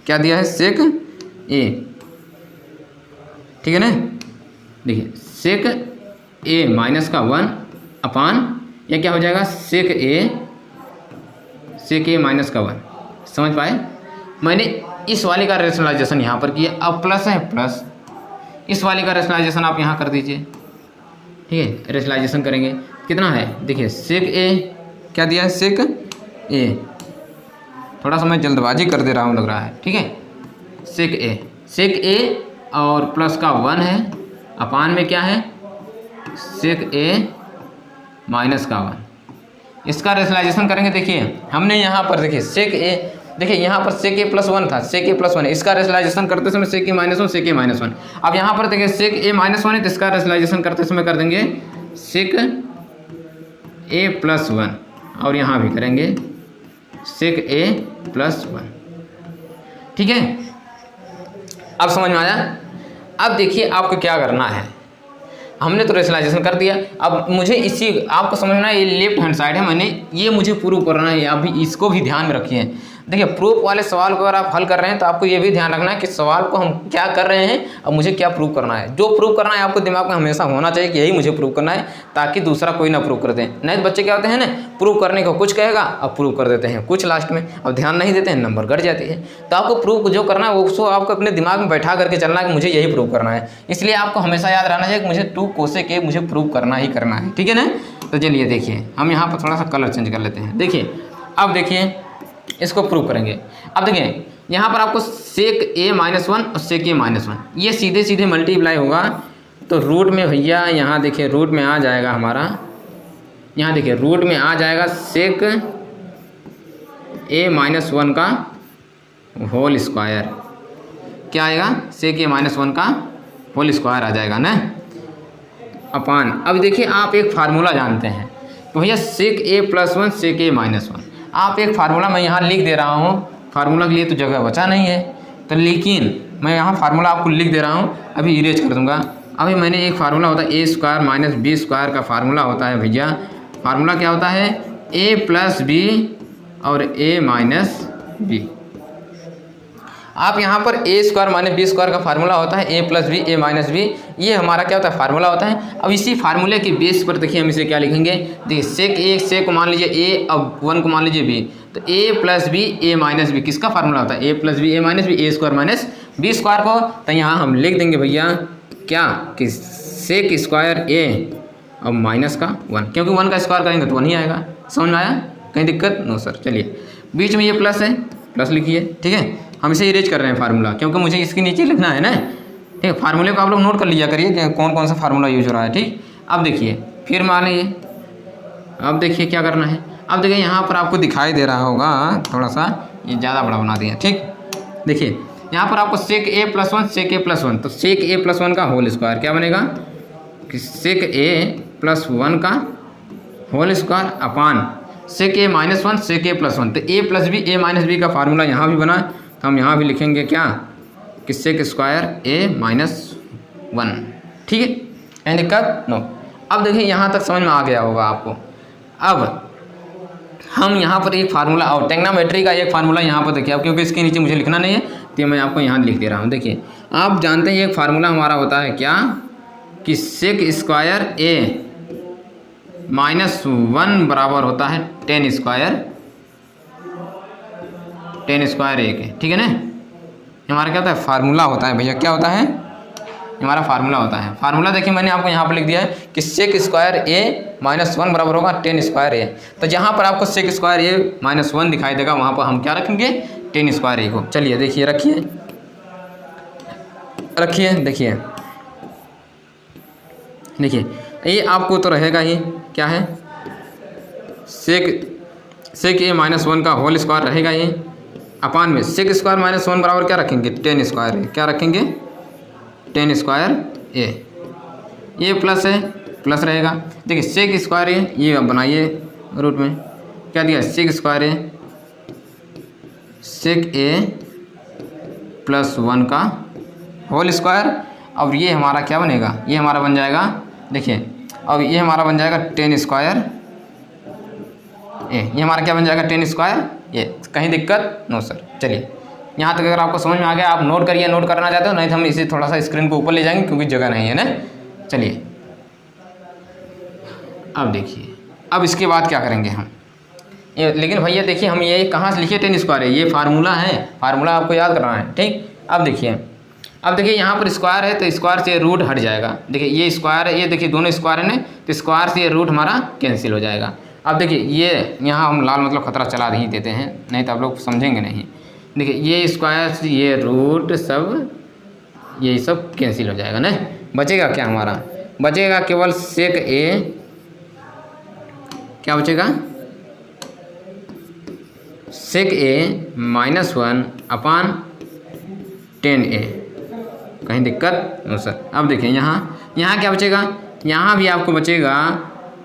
क्या दिया है सेक ए। ठीक है ना, देखिए सेक ए माइनस का 1 अपान ये क्या हो जाएगा सेक ए माइनस का 1। समझ पाए, मैंने इस वाले का रेशनलाइजेशन यहाँ पर किया। अब प्लस है प्लस, इस वाले का रेशनलाइजेशन आप यहाँ कर दीजिए। ठीक है, रेशनलाइजेशन करेंगे कितना है, देखिए सेक ए क्या दिया है सेक ए, थोड़ा सा मैं जल्दबाजी कर दे रहा हूँ लग रहा है। ठीक है, सेक ए और प्लस का 1 है, अपान में क्या है सेक ए माइनस का 1। इसका रेशनलाइजेशन करेंगे। देखिए हमने यहाँ पर देखिए सेक ए, देखिए यहाँ पर सेक ए प्लस 1 था, सेक ए प्लस 1 है, इसका रेशनलाइजेशन करते समय सेक ए माइनस 1 सेक ए माइनस 1। अब यहाँ पर देखिए सेक ए माइनस 1 है, तो इसका रेशनलाइजेशन करते समय कर देंगे सेक ए प्लस 1, और यहाँ भी करेंगे सेक ए प्लस 1। ठीक है, अब समझ में आया। अब देखिए आपको क्या करना है, हमने तो रेशनलाइजेशन कर दिया। अब मुझे इसी आपको समझना है, ये लेफ्ट हैंड साइड है, मैंने ये मुझे प्रूव करना है, अभी इसको भी ध्यान में रखिए। देखिए प्रूफ वाले सवाल को अगर आप हल कर रहे हैं तो आपको ये भी ध्यान रखना है कि सवाल को हम क्या कर रहे हैं और मुझे क्या प्रूव करना है। जो प्रूव करना है आपको दिमाग में हमेशा होना चाहिए कि यही मुझे प्रूव करना है, ताकि दूसरा कोई ना प्रूव कर दे। नहीं तो बच्चे क्या होते हैं ना, प्रूव करने को कुछ कहेगा अब प्रूव कर देते हैं कुछ लास्ट में, अब ध्यान नहीं देते हैं, नंबर घट जाती है। तो आपको प्रूव जो करना है वो उसको आपको अपने दिमाग में बैठा करके चलना है कि मुझे यही प्रूव करना है। इसलिए आपको हमेशा याद रहना चाहिए कि मुझे 2 कोसेक ए मुझे प्रूव करना ही करना है, ठीक है ना। तो चलिए देखिए हम यहाँ पर थोड़ा सा कलर चेंज कर लेते हैं। देखिए अब देखिए इसको प्रूव करेंगे। अब देखिए यहाँ पर आपको सेक ए -1 और सेक ए -1 ये सीधे सीधे मल्टीप्लाई होगा। तो रूट में भैया यहाँ देखिए रूट में आ जाएगा हमारा, यहाँ देखिए रूट में आ जाएगा सेक ए -1 का होल स्क्वायर। क्या आएगा, सेक ए -1 का होल स्क्वायर आ जाएगा ना, अपान। अब देखिए आप एक फार्मूला जानते हैं तो भैया सेक ए +1 सेक ए -1, आप एक फार्मूला मैं यहाँ लिख दे रहा हूँ। फार्मूला के लिए तो जगह बचा नहीं है, तो लेकिन मैं यहाँ फार्मूला आपको लिख दे रहा हूँ, अभी इरेज कर दूँगा। अभी मैंने एक फार्मूला होता है a² - b² का फार्मूला होता है भैया। फार्मूला क्या होता है, a + b और a - b। आप यहाँ पर a² - b² का फार्मूला होता है a + b a - b, ये हमारा क्या होता है फार्मूला होता है। अब इसी फार्मूले के बेस पर देखिए हम इसे क्या लिखेंगे। देखिए सेक ए से को मान लीजिए a, अब 1 को मान लीजिए b, तो a + b a - b किसका फार्मूला होता है, a + b a - b, a² - b² को। तो यहाँ हम लिख देंगे भैया क्या कि सेक स्क्वायर a और माइनस का 1, क्योंकि 1 का स्क्वायर करेंगे तो 1 ही आएगा। समझ में आया, कहीं दिक्कत नो सर। चलिए बीच में ये प्लस है, प्लस लिखिए, ठीक है। हम इसे इरेज कर रहे हैं फार्मूला, क्योंकि मुझे इसके नीचे लिखना है ना, ठीक है। फार्मूले को आप लोग नोट कर लिया करिए कि कौन कौन सा फार्मूला यूज हो रहा है, ठीक। अब देखिए फिर मान लीजिए, अब देखिए क्या करना है। अब देखिए यहाँ पर आपको दिखाई दे रहा होगा, थोड़ा सा ये ज़्यादा बड़ा बना दिया, ठीक। देखिए यहाँ पर आपको सेक ए +1 सेक ए +1, तो सेक ए +1 का होल स्क्वायर क्या बनेगा कि सेक ए +1 का होल स्क्वायर अपान सेक ए -1 सेक ए +1। तो a + b a - b का फार्मूला यहाँ भी बना, तो हम यहाँ भी लिखेंगे क्या कि सेक स्क्वायर a - 1, ठीक है। कहीं दिक्कत नो। अब देखिए यहाँ तक समझ में आ गया होगा आपको। अब हम यहाँ पर एक फार्मूला और ट्रिग्नोमेट्री का एक फार्मूला यहाँ पर देखिए, अब क्योंकि इसके नीचे मुझे लिखना नहीं है तो मैं आपको यहाँ लिख दे रहा हूँ। देखिए आप जानते हैं एक फार्मूला हमारा होता है क्या कि सेक स्क्वायर a -1 बराबर होता है tan स्क्वायर a के, ठीक है ना। हमारा क्या होता है फार्मूला होता है भैया, क्या होता है हमारा फार्मूला होता है। फार्मूला देखिए मैंने आपको यहाँ पर लिख दिया है कि सेक स्क्वायर a -1 बराबर होगा tan स्क्वायर a। तो जहाँ पर आपको सेक स्क्वायर a -1 दिखाई देगा वहाँ पर हम क्या रखेंगे, tan स्क्वायर a को। चलिए देखिए रखिए रखिए, देखिए देखिए ये आपको तो रहेगा ही, क्या है सेक a -1 का होल स्क्वायर रहेगा ही, अपान में सेक स्क्वायर -1 बराबर क्या रखेंगे, tan स्क्वायर a। क्या रखेंगे, tan स्क्वायर a। ये प्लस है, प्लस रहेगा। देखिए सेक स्क्वायर a, ये अब बनाइए रूट में क्या दिया, sec square a sec a +1 का होल स्क्वायर। अब ये हमारा क्या बनेगा, ये हमारा बन जाएगा, देखिए अब ये हमारा बन जाएगा tan स्क्वायर a। ये हमारा क्या बन जाएगा, tan स्क्वायर a। कहीं दिक्कत नो सर। चलिए यहाँ तक अगर आपको समझ में आ गया आप नोट करिए, नोट करना चाहते हो, नहीं तो हम इसे थोड़ा सा स्क्रीन को ऊपर ले जाएंगे क्योंकि जगह नहीं है ना। चलिए अब देखिए, अब इसके बाद क्या करेंगे हम ये, लेकिन भैया देखिए हम ये कहाँ से लिखे, tan स्क्वायर है, ये फार्मूला है, फार्मूला आपको याद करना है, ठीक। अब देखिए यहाँ पर स्क्वायर है तो स्क्वायर से रूट हट जाएगा। देखिए ये स्क्वायर है, ये देखिए दोनों स्क्वायर है ना, तो स्क्वायर से ये रूट हमारा कैंसिल हो जाएगा। अब देखिए ये यहाँ हम लाल मतलब खतरा चला ही देते हैं, नहीं तो आप लोग समझेंगे नहीं। देखिए ये स्क्वायर से ये रूट सब ये सब कैंसिल हो जाएगा ना, बचेगा क्या हमारा, बचेगा केवल सेक a, क्या बचेगा सेक a -1 अपान tan a। कहीं दिक्कत नो सर। अब देखिए यहाँ क्या बचेगा, यहाँ भी आपको बचेगा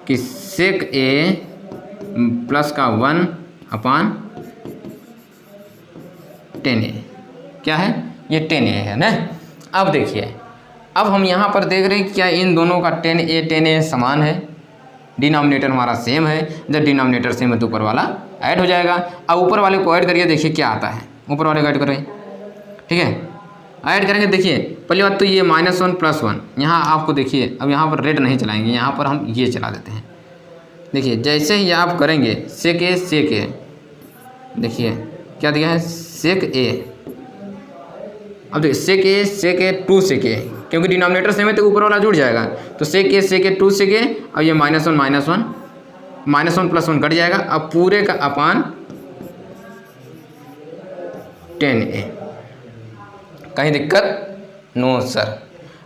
कि सेक a +1 अपान tan a। क्या है ये tan a है ना। अब देखिए अब हम यहाँ पर देख रहे हैं क्या इन दोनों का tan a समान है, डिनोमिनेटर हमारा सेम है, जब डिनोमिनेटर सेम है तो ऊपर वाला ऐड हो जाएगा। अब ऊपर वाले को ऐड करिए, देखिए क्या आता है, ऊपर वाले को ऐड करें, ठीक है। ऐड करेंगे, देखिए पहली बात तो ये -1 + 1, यहाँ आपको देखिए अब यहाँ पर रेड नहीं चलाएंगे, यहाँ पर हम ये चला देते हैं। देखिए जैसे ही आप करेंगे सेक ए, देखिए क्या दिया है सेक ए। अब देखिए सेक ए 2 सेक ए, क्योंकि डिनोमिनेटर सेम है तो ऊपर वाला जुड़ जाएगा, तो सेक ए 2 सेक ए। अब ये -1 + 1 कट जाएगा। अब पूरे का अपान 10a। कहीं दिक्कत? No sir.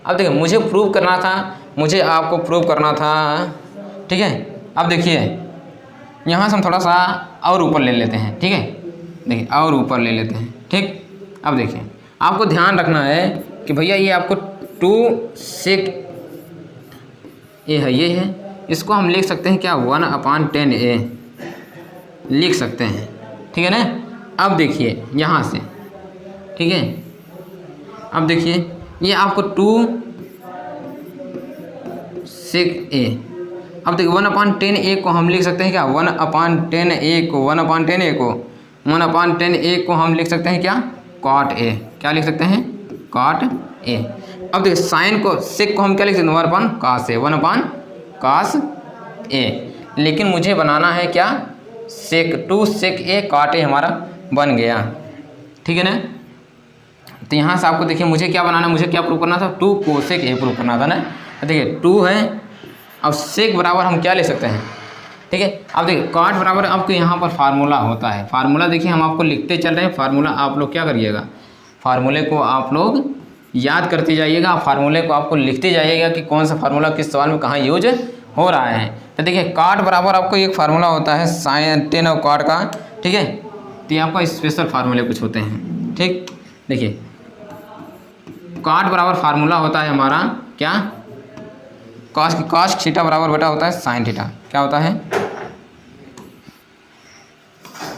अब देखिए मुझे प्रूव करना था, मुझे आपको प्रूव करना था, ठीक है। अब देखिए यहाँ से हम थोड़ा सा और ऊपर ले लेते हैं, ठीक है। देखिए और ऊपर ले लेते हैं, ठीक। अब देखिए आपको ध्यान रखना है कि भैया ये आपको 2 सेक ए है, ये है, इसको हम लिख सकते हैं क्या 1/10a लिख सकते हैं, ठीक है ना। अब देखिए यहाँ से, ठीक है। अब देखिए ये आपको 2 सेक ए। अब देखिए 1/10a को हम लिख सकते हैं क्या 1/10a को हम लिख सकते हैं क्या cot a, क्या लिख सकते हैं cot a। अब देखिए साइन को सेक को हम क्या लिख सकते हैं 1/cos a, लेकिन मुझे बनाना है क्या सेक 2 सेक a cot a हमारा बन गया, ठीक है ना। तो यहाँ से आपको देखिए मुझे क्या बनाना है, मुझे क्या प्रूव करना था 2 कोसेक a प्रूव करना था ना। देखिए 2 है, अब सेक बराबर हम क्या ले सकते हैं, ठीक है। अब देखिए कॉट बराबर आपको यहाँ पर फार्मूला होता है, फार्मूला देखिए हम आपको लिखते चल रहे हैं। फार्मूला आप लोग क्या करिएगा, फार्मूले को आप लोग याद करते जाइएगा, फार्मूले को आपको लिखते जाइएगा कि कौन सा फार्मूला किस सवाल में कहाँ यूज हो रहा है। तो देखिए कॉट बराबर आपको एक फार्मूला होता है साइन 10 और कॉट का, ठीक है। तो ये आपका स्पेशल फार्मूले कुछ होते हैं, ठीक। देखिए कॉट बराबर फार्मूला होता है हमारा क्या कॉस थीटा बराबर बेटा होता है साइन थीटा, क्या होता है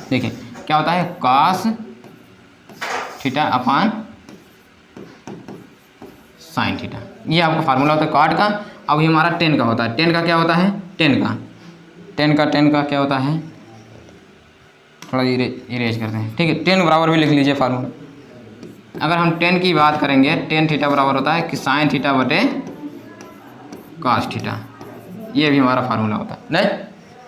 देखिए क्या होता है cos theta upon sine theta, ये आपका फार्मूला होता है कॉट का। अब ये हमारा 10 का होता है, 10 का क्या होता है 10 का क्या होता है, थोड़ा इरेज करते हैं, ठीक है। 10 बराबर भी लिख लीजिए फार्मूला। अगर हम 10 की बात करेंगे 10 थीटा बराबर होता है कि साइन थीटा बटे कॉस थीटा, ये भी हमारा फार्मूला होता है नहीं।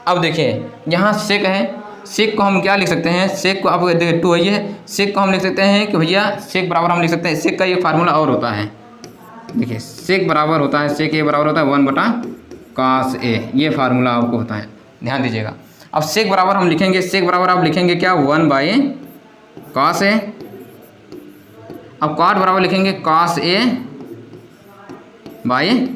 अब देखिए यहाँ सेक है, सेक को हम क्या लिख सकते हैं, सेक को आप देखिए 2 है, ये सेक को हम लिख सकते हैं कि भैया सेक बराबर हम लिख सकते हैं, सेक का ये फार्मूला और होता है। देखिए सेक बराबर होता है, सेक ए बराबर होता है 1/cos a, ये फार्मूला आपको होता है, ध्यान दीजिएगा। अब सेक बराबर हम लिखेंगे, सेक बराबर आप लिखेंगे क्या 1/cos a। अब कॉट बराबर लिखेंगे cos a बाई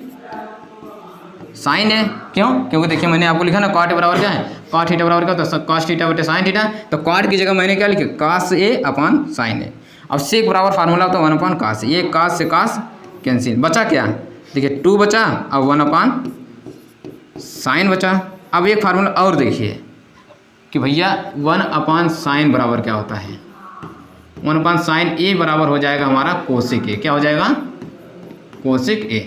साइन है, क्यों, क्योंकि देखिए मैंने आपको लिखा ना कॉट बराबर क्या है कॉट थीटा बराबर क्या होता है cos थीटा बटे साइन थीटा, तो कॉट की जगह मैंने क्या लिखा cos a अपान साइन है। अब सेक बराबर फार्मूला होता है 1/cos, ये cos से cos कैंसिल, बचा क्या देखिए 2 बचा, अब 1/साइन बचा। अब एक फार्मूला और देखिए कि भैया 1/साइन बराबर क्या होता है 1/साइन a बराबर हो जाएगा हमारा कोसेक a, क्या हो जाएगा कोसेक a,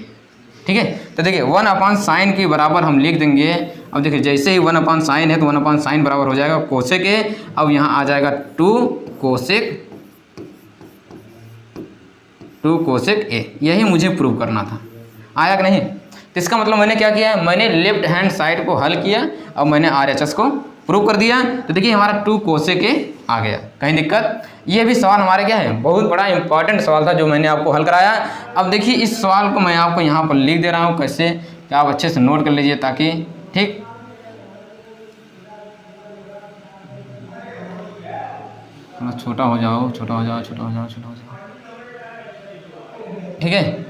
ठीक है। तो देखिए 1/साइन के बराबर हम लिख देंगे। अब देखिए जैसे ही 1/साइन है तो 1/साइन बराबर हो जाएगा कोसेक a। अब यहाँ आ जाएगा 2 कोसेक a, यही मुझे प्रूव करना था, आया कि नहीं। तो इसका मतलब मैंने क्या किया, मैंने लेफ्ट हैंड साइड को हल किया और मैंने RHS को प्रूव कर दिया। तो देखिए हमारा 2 कोसेक a आ गया, कहीं दिक्कत। ये भी सवाल हमारे क्या है बहुत बड़ा इंपॉर्टेंट सवाल था जो मैंने आपको हल कराया। अब देखिए इस सवाल को मैं आपको यहाँ पर लिख दे रहा हूँ कैसे, कि आप अच्छे से नोट कर लीजिए ताकि, ठीक। थोड़ा छोटा हो जाओ, ठीक है।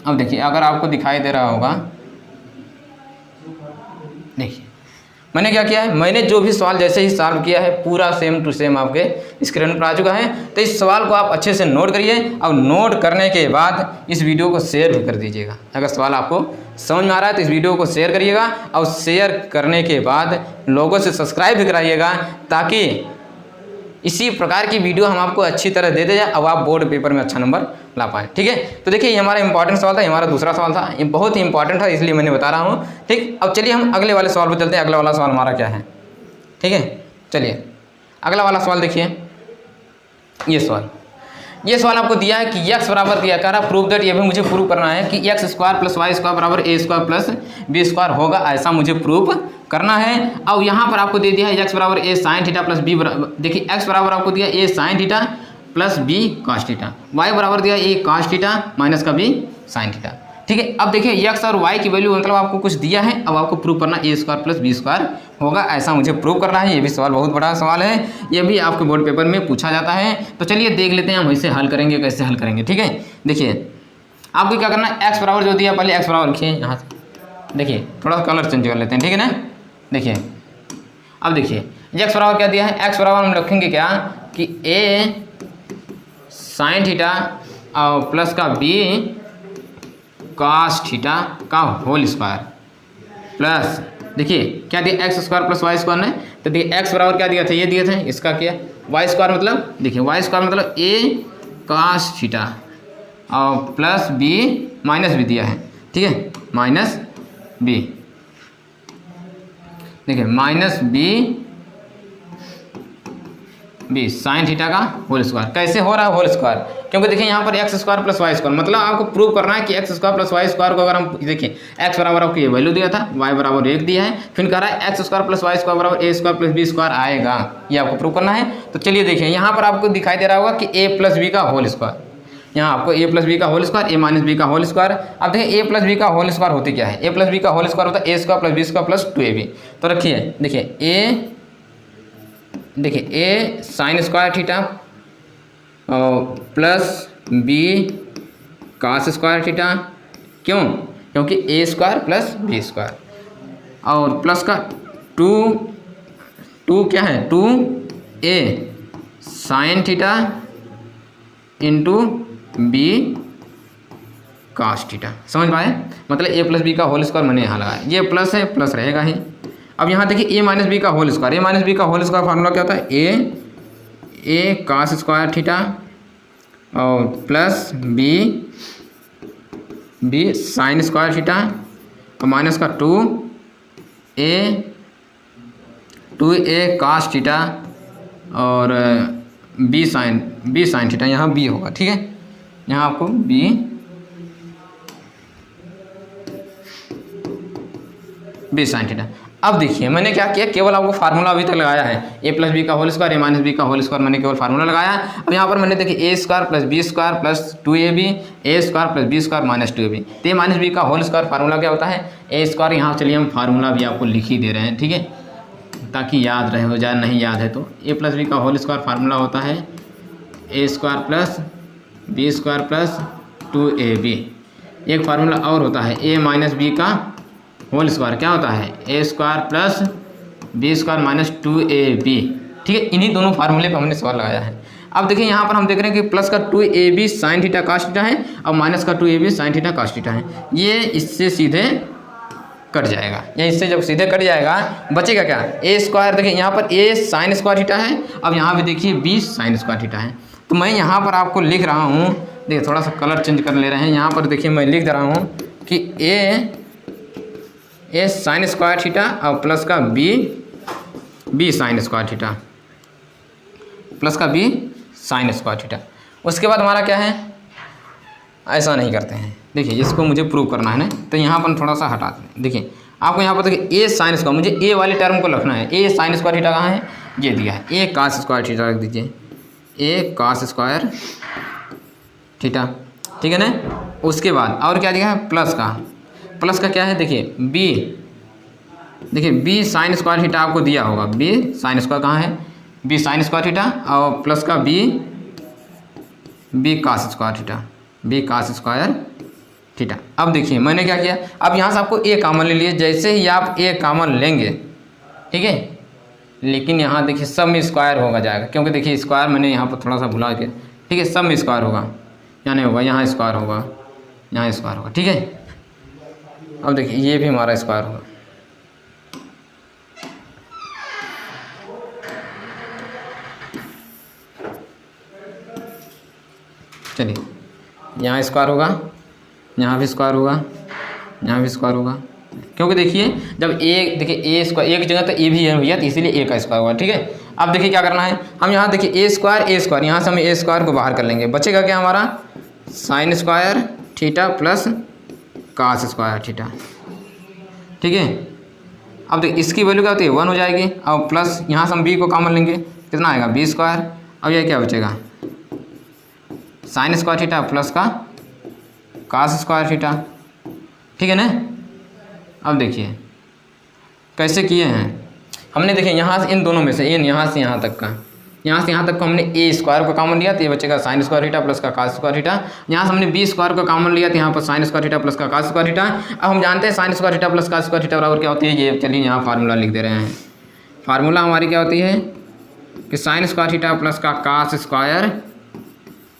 अब देखिए अगर आपको दिखाई दे रहा होगा, देखिए मैंने क्या किया है, मैंने जो भी सवाल जैसे ही सॉल्व किया है पूरा सेम टू सेम आपके स्क्रीन पर आ चुका है। तो इस सवाल को आप अच्छे से नोट करिए और नोट करने के बाद इस वीडियो को शेयर भी कर दीजिएगा। अगर सवाल आपको समझ में आ रहा है तो इस वीडियो को शेयर करिएगा और शेयर करने के बाद लोगों से सब्सक्राइब भी कराइएगा ताकि इसी प्रकार की वीडियो हम आपको अच्छी तरह देते जाए, अब आप बोर्ड पेपर में अच्छा नंबर ला पाएँ। ठीक है, तो देखिए ये हमारा इंपॉर्टेंट सवाल था, ये हमारा दूसरा सवाल था, ये बहुत ही इंपॉर्टेंट था इसलिए मैंने बता रहा हूँ। ठीक, अब चलिए हम अगले वाले सवाल पर चलते हैं। अगला वाला सवाल हमारा क्या है? ठीक है, चलिए अगला वाला सवाल देखिए। ये सवाल आपको दिया है कि x बराबर दिया, कह रहा प्रूव दैट, ये भी मुझे प्रूव करना है कि X square plus Y square बराबर ए स्क्वायर प्लस बी स्क्वायर होगा, ऐसा मुझे प्रूव करना है। अब यहाँ पर आपको दे दिया है x बराबर a sine theta plus b, देखिए x बराबर आपको दिया a sine theta plus b cos theta, y बराबर दिया ए कॉस थीटा माइनस का बी साइन थीटा। ठीक है, अब देखिए x और y की वैल्यू मतलब आपको कुछ दिया है, अब आपको प्रूव करना ए स्क्वायर प्लस बी स्क्वायर होगा, ऐसा मुझे प्रूव करना है। ये भी सवाल बहुत बड़ा सवाल है, ये भी आपके बोर्ड पेपर में पूछा जाता है। तो चलिए देख लेते हैं हम इसे हल करेंगे, कैसे हल करेंगे। ठीक है, देखिए आपको क्या करना है, x बराबर जो दिया पहले x बराबर लिखिए यहाँ से, देखिए थोड़ा कलर चेंज कर लेते हैं। ठीक है ना, देखिए अब देखिए x बराबर क्या दिया है, x बराबर हम रखेंगे क्या कि a साइन थीटा और प्लस का b कॉस थीटा का होल स्क्वायर प्लस, देखिए क्या दिया X square plus Y square ने, तो देखिए एक्स बराबर क्या दिया था, ये दिए थे, इसका क्या वाई स्क्वायर मतलब, देखिए वाई स्क्वायर मतलब ए कॉस थीटा और प्लस बी माइनस बी दिया है। ठीक है, माइनस बी, देखिए माइनस बी साइन थीटा का होल स्क्वायर। कैसे हो रहा है होल स्क्वायर, क्योंकि देखिए यहाँ पर X square plus Y square, मतलब आपको प्रूव करना है कि X square plus Y square को अगर हम देखिए एक्स बराबर आपको ये वैल्यू दिया था, वाई बराबर 1 दिया है, फिर कह रहा है X square plus Y square बराबर ए स्क्वायर प्लस बी स्क्वायर आएगा, ये आपको प्रूव करना है। तो चलिए देखिए यहाँ पर आपको दिखाई दे रहा होगा कि ए प्लस बी का होल स्क्वायर, यहाँ आपको ए प्लस बी का होल स्क्वायर, ए माइनस बी का होल स्क्वायर। अब देखिए ए प्लस बी का होल स्क्वायर होती क्या है, ए प्लस बी का होल स्क्वायर होता है a square plus B square plus 2ab। तो रखिए देखिए a sine square theta plus b cos square theta, क्यों, क्योंकि a square plus B square और प्लस का टू क्या है 2a sine theta into B cos theta. समझ पाए, मतलब ए प्लस बी का होल स्क्वायर मैंने यहाँ लगाया, ये प्लस है प्लस रहेगा ही। अब यहाँ देखिए ए माइनस बी का होल स्क्वायर, ए माइनस बी का होल स्क्वायर फार्मूला क्या होता है, ए कॉस स्क्वायर थीटा और plus B sine square theta और माइनस का 2a कॉस थीटा और बी साइन थीटा, यहाँ बी होगा। ठीक है, यहाँ आपको बी साइन थीटा। अब देखिए मैंने क्या किया, केवल आपको फार्मूला अभी तक लगाया है, ए प्लस बी का होल स्क्वायर ए माइनस बी का होल स्क्वायर, मैंने केवल फार्मूला लगाया। अब यहाँ पर मैंने देखिए a square plus B square plus 2ab, a square plus B square minus 2ab, तो ए माइनस बी का होल स्क्वायर फार्मूला क्या होता है, ए स्क्वायर। यहाँ चलिए हम फार्मूला भी आपको लिख ही दे रहे हैं, ठीक है, ताकि याद रहे, हो जाए नहीं याद है तो। ए प्लस बी का होल स्क्वायर फार्मूला होता है a square plus B square plus 2ab। एक फार्मूला और होता है ए माइनस बी का होल स्क्वायर, क्या होता है a square plus B square minus 2ab। ठीक है, इन्हीं दोनों फार्मूले पर हमने सवाल लगाया है। अब देखिए यहाँ पर हम देख रहे हैं कि प्लस का 2ab sine theta cos theta है और माइनस का 2ab sine theta cos theta है, ये इससे सीधे कट जाएगा, या इससे जब सीधे कट जाएगा बचेगा क्या, ए स्क्वायर। देखिए यहाँ पर ए साइन स्क्वायर थीटा है, अब यहाँ पे देखिए बी साइन स्क्वायर थीटा है। तो मैं यहाँ पर आपको लिख रहा हूँ, देखिए थोड़ा सा कलर चेंज कर ले रहे हैं, यहाँ पर देखिए मैं लिख दे रहा हूँ कि ए साइन स्क्वायर थीटा और प्लस का B sine square theta plus का बी साइन स्क्वायर थीटा। उसके बाद हमारा क्या है, ऐसा नहीं करते हैं, देखिए इसको मुझे प्रूव करना है ना, तो यहाँ पर थोड़ा सा हटा दें। देखिए आपको यहाँ पर देखिए ए साइन स्क्वायर, मुझे ए वाले टर्म को रखना है, ए साइन स्क्वायर थीटा कहाँ है, ये दिया है, ए कॉस स्क्वायर थीटा रख दीजिए, ए कॉस स्क्वायर थीटा। ठीक है ना, उसके बाद और क्या दिया है, प्लस का क्या है, देखिए बी साइन स्क्वायर थीटा आपको दिया होगा, बी साइन स्क्वायर कहाँ है, बी साइन स्क्वायर थीटा और प्लस का B cos square theta, B cos square theta. अब देखिए मैंने क्या किया, अब यहाँ से आपको ए कॉमन ले लिए, जैसे ही आप ए कॉमन लेंगे, ठीक है, लेकिन यहाँ देखिए सब में स्क्वायर होगा जाएगा, क्योंकि देखिए स्क्वायर मैंने यहाँ पर थोड़ा सा भुला के, ठीक है, सब में स्क्वायर होगा, यहाँ नहीं होगा, यहाँ स्क्वायर होगा, यहाँ स्क्वायर होगा। ठीक है, अब देखिए ये भी हमारा स्क्वायर होगा, चलिए यहाँ स्क्वायर होगा, यहाँ भी स्क्वायर होगा, यहाँ भी स्क्वायर होगा, क्योंकि देखिए जब ए, देखिए ए स्क्वायर एक जगह तो ए भी है भैया, तो इसीलिए ए का स्क्वायर हुआ। ठीक है, अब देखिए क्या करना है, हम यहाँ देखिए ए स्क्वायर, यहाँ से हम ए स्क्वायर को बाहर कर लेंगे, बचेगा क्या हमारा sine square theta plus cos square theta. ठीक है, अब देखिए इसकी वैल्यू क्या होती है 1 हो जाएगी, अब प्लस यहाँ से हम बी को कॉमन लेंगे, कितना आएगा बी स्क्वायर। अब यह क्या बचेगा साइन स्क्वायर थीटा प्लस का कास स्क्वायर थीटा। ठीक है ना। अब देखिए कैसे किए हैं हमने, देखिए यहाँ से इन दोनों में से यहाँ से यहाँ तक को हमने ए स्क्वायर को कॉमन लिया, तो ये बचेगा साइन स्क्वायर थीटा प्लस का कास स्क्वायर थीटा। यहाँ से हमने बी स्क्वायर को कॉमन लिया, तो यहाँ पर साइन स्क्वायर थीटा प्लस का कास स्क्वायर थीटा। अब हम जानते हैं sine square theta plus cos square theta बराबर क्या होती है, ये चलिए यहाँ फार्मूला लिख दे रहे हैं। फार्मूला हमारी क्या होती है कि साइन स्क्वायर थीटा प्लस का कास स्क्वायर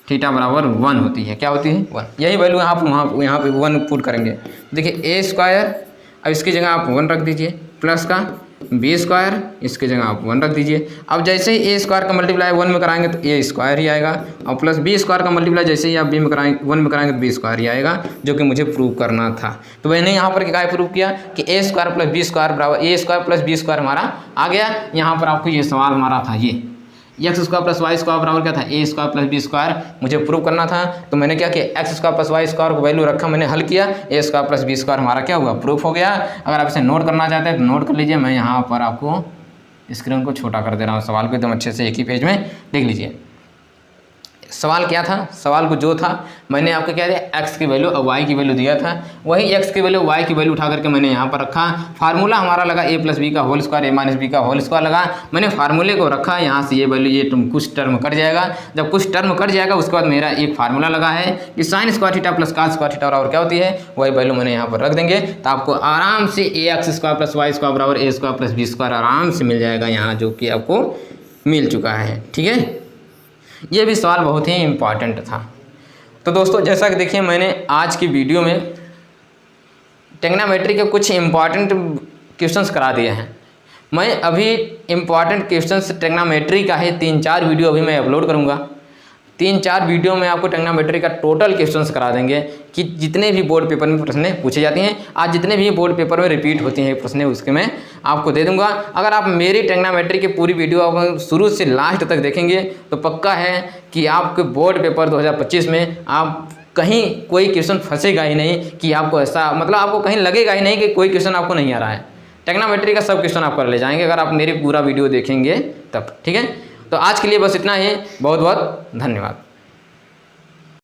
थीटा बराबर 1 होती है। क्या होती है 1। यही वैल्यू आप यहाँ पे 1 पुट करेंगे। देखिए ए स्क्वायर, अब इसकी जगह आप 1 रख दीजिए, प्लस का बी स्क्वायर, इसकी जगह आप 1 रख दीजिए। अब जैसे ही ए स्क्वायर का मल्टीप्लाई 1 में कराएंगे तो ए स्क्वायर ही आएगा, और प्लस बी स्क्वायर का मल्टीप्लाई जैसे ही आप बी में कराएंगे 1 में कराएंगे तो बी स्क्वायर ही आएगा, जो कि मुझे प्रूव करना था। तो मैंने यहाँ पर क्या प्रूव किया कि ए स्क्वायर प्लस बी स्क्वायर बराबर ए स्क्वायर प्लस बी स्क्वायर हमारा आ गया। यहाँ पर आपको ये सवाल हमारा था, ये X square plus Y square बराबर क्या था A square plus B square, मुझे प्रूव करना था। तो मैंने क्या किया X square plus Y square को वैल्यू रखा, मैंने हल किया, A square plus B square हमारा क्या हुआ प्रूफ हो गया। अगर आप इसे नोट करना चाहते हैं तो नोट कर लीजिए, मैं यहाँ पर आपको स्क्रीन को छोटा कर दे रहा हूँ, सवाल को एकदम अच्छे से एक ही पेज में देख लीजिए। सवाल क्या था, सवाल को जो था मैंने आपको क्या दिया एक्स की वैल्यू और वाई की वैल्यू दिया था, वही एक्स की वैल्यू वाई की वैल्यू उठा करके मैंने यहाँ पर रखा। फार्मूला हमारा लगा ए प्लस बी का होल स्क्वायर ए माइनस बी का होल स्क्वायर लगा, मैंने फार्मूले को रखा, यहाँ से ये वैल्यू ये कुछ टर्म कट जाएगा। जब कुछ टर्म कट जाएगा उसके बाद मेरा एक फार्मूला लगा है कि sine square theta plus cos square theta और क्या होती है, वही वैल्यू मैंने यहाँ पर रख देंगे, तो आपको आराम से a x square plus Y square बराबर ए स्क्वायर प्लस बी स्क्वायर आराम से मिल जाएगा यहाँ, जो कि आपको मिल चुका है। ठीक है, ये भी सवाल बहुत ही इम्पॉर्टेंट था। तो दोस्तों जैसा कि देखिए मैंने आज की वीडियो में ट्रिग्नोमेट्री के कुछ इम्पॉर्टेंट क्वेश्चंस करा दिए हैं। मैं अभी इम्पॉर्टेंट क्वेश्चंस ट्रिग्नोमेट्री का है 3-4 वीडियो अभी मैं अपलोड करूँगा। 3-4 वीडियो में आपको ट्रिग्नोमेट्री का टोटल क्वेश्चंस करा देंगे कि जितने भी बोर्ड पेपर में प्रश्न पूछे जाती हैं, आज जितने भी बोर्ड पेपर में रिपीट होती हैं प्रश्न उसके मैं आपको दे दूंगा। अगर आप मेरी ट्रिग्नोमेट्री की पूरी वीडियो आप शुरू से लास्ट तक देखेंगे तो पक्का है कि आपके बोर्ड पेपर 2025 में आप कहीं कोई क्वेश्चन फंसेगा ही नहीं, कि आपको ऐसा मतलब आपको कहीं लगेगा ही नहीं कि कोई क्वेश्चन आपको नहीं आ रहा है। ट्रिग्नोमेट्री का सब क्वेश्चन आप कर ले जाएंगे अगर आप मेरी पूरा वीडियो देखेंगे तब। ठीक है, तो आज के लिए बस इतना ही, बहुत बहुत धन्यवाद।